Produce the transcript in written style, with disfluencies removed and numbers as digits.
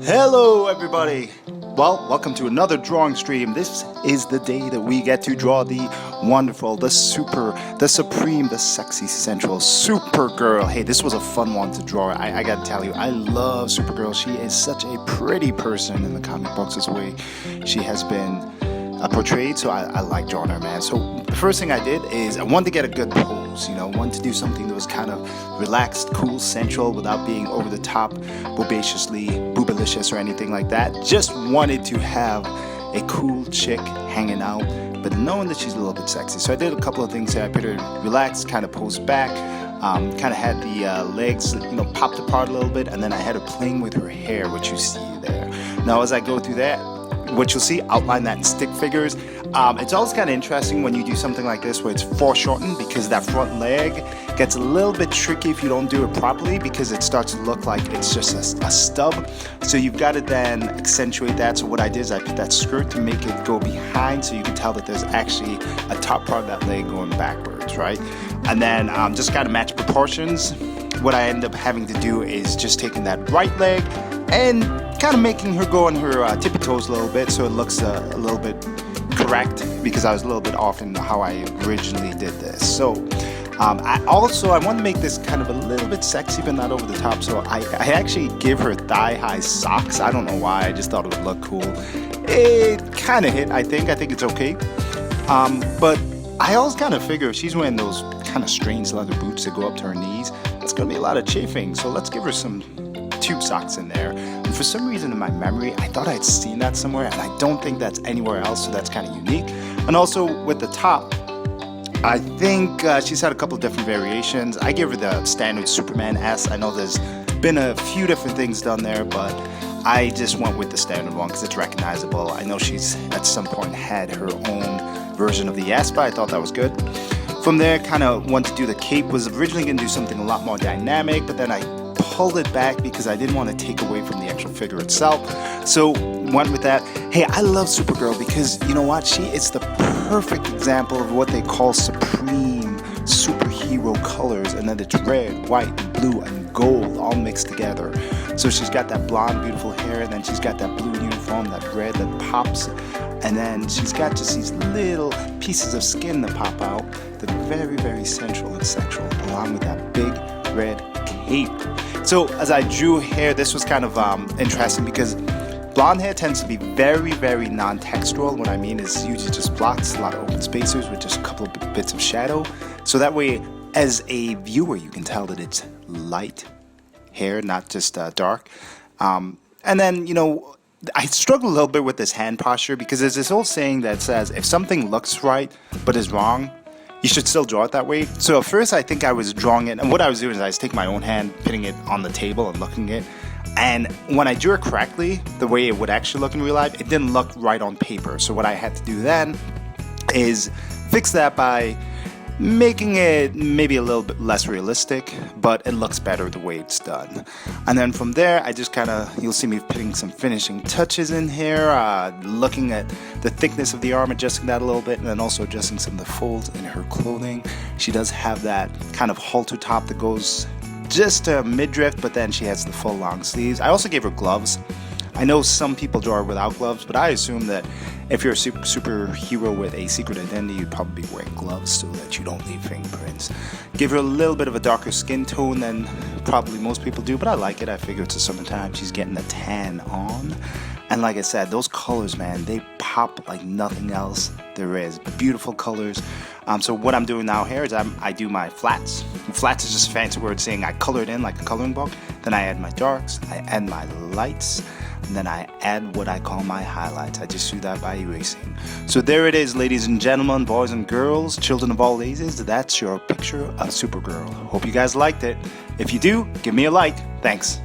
Hello everybody! Well, welcome to another drawing stream. This is the day that we get to draw the wonderful, the supreme, the sexy, sensual Supergirl. Hey, this was a fun one to draw. I gotta tell you, I love Supergirl. She is such a pretty person in the comic books, this way she has been portrayed, so I like drawing her, man. So the first thing I did is I wanted to get a good pose, wanted to do something that was kind of relaxed, cool, sensual without being over the top, bobaciously boobalicious or anything like that. Just wanted to have a cool chick hanging out, but knowing that she's a little bit sexy. So I did a couple of things here. I put her relaxed, kind of posed back, kind of had the legs, popped apart a little bit, and then I had her playing with her hair, which you see there. Now as I go through that, what you'll see, outline that in stick figures. It's always kind of interesting when you do something like this where it's foreshortened, because that front leg gets a little bit tricky if you don't do it properly, because it starts to look like it's just a stub. So you've got to then accentuate that. So what I did is I put that skirt to make it go behind, so you can tell that there's actually a top part of that leg going backwards, right? And then just kind of match proportions. What I end up having to do is just taking that right leg and kind of making her go on her tippy toes a little bit, so it looks a little bit correct, because I was a little bit off in how I originally did this. So I want to make this kind of a little bit sexy but not over the top, so I actually give her thigh-high socks. I don't know why, I just thought it would look cool. It kind of hit, I think it's okay. But I always kind of figure if she's wearing those kind of strange leather boots that go up to her knees, it's going to be a lot of chafing, so let's give her some tube socks in there. And for some reason in my memory, I thought I'd seen that somewhere, and I don't think that's anywhere else, so that's kind of unique. And also with the top, I think she's had a couple of different variations. I give her the standard Superman S. I know there's been a few different things done there, but I just went with the standard one because it's recognizable. I know she's at some point had her own version of the S, but I thought that was good. From there, kind of wanted to do the cape. Was originally going to do something a lot more dynamic, but then I pulled it back because I didn't want to take away from the actual figure itself. So went with that. Hey, I love Supergirl because you know what? She is the perfect example of what they call supreme superhero colors, and then it's red, white, blue, and gold all mixed together. So she's got that blonde, beautiful hair, and then she's got that blue uniform, that red that pops, and then she's got just these little pieces of skin that pop out that are very, very sensual and sexual, along with that big red cape. So as I drew hair, this was kind of interesting because blonde hair tends to be very, very non-textural. What I mean is usually just blots, a lot of open spaces with just a couple of bits of shadow. So that way, as a viewer, you can tell that it's light hair, not just dark. And then, I struggle a little bit with this hand posture because there's this old saying that says if something looks right but is wrong, you should still draw it that way. So at first I think I was drawing it, and what I was doing is I was taking my own hand, putting it on the table and looking at it. And when I drew it correctly, the way it would actually look in real life, it didn't look right on paper. So what I had to do then is fix that by making it maybe a little bit less realistic, but it looks better the way it's done. And then from there, I just kind of, you'll see me putting some finishing touches in here, looking at the thickness of the arm, adjusting that a little bit, and then also adjusting some of the folds in her clothing. She does have that kind of halter top that goes just midriff, but then she has the full long sleeves. I also gave her gloves. I know some people draw her without gloves, but I assume that if you're a superhero with a secret identity, you'd probably be wearing gloves so that you don't leave fingerprints. Give her a little bit of a darker skin tone than probably most people do, but I like it. I figure it's the summertime. She's getting the tan on. And like I said, those colors, man, they pop like nothing else there is. Beautiful colors. So what I'm doing now here is I do my flats. Flats is just a fancy word saying I color it in like a coloring book. Then I add my darks, I add my lights, and then I add what I call my highlights. I just do that by erasing. So there it is, ladies and gentlemen, boys and girls, children of all ages. That's your picture of Supergirl. Hope you guys liked it. If you do, give me a like. Thanks.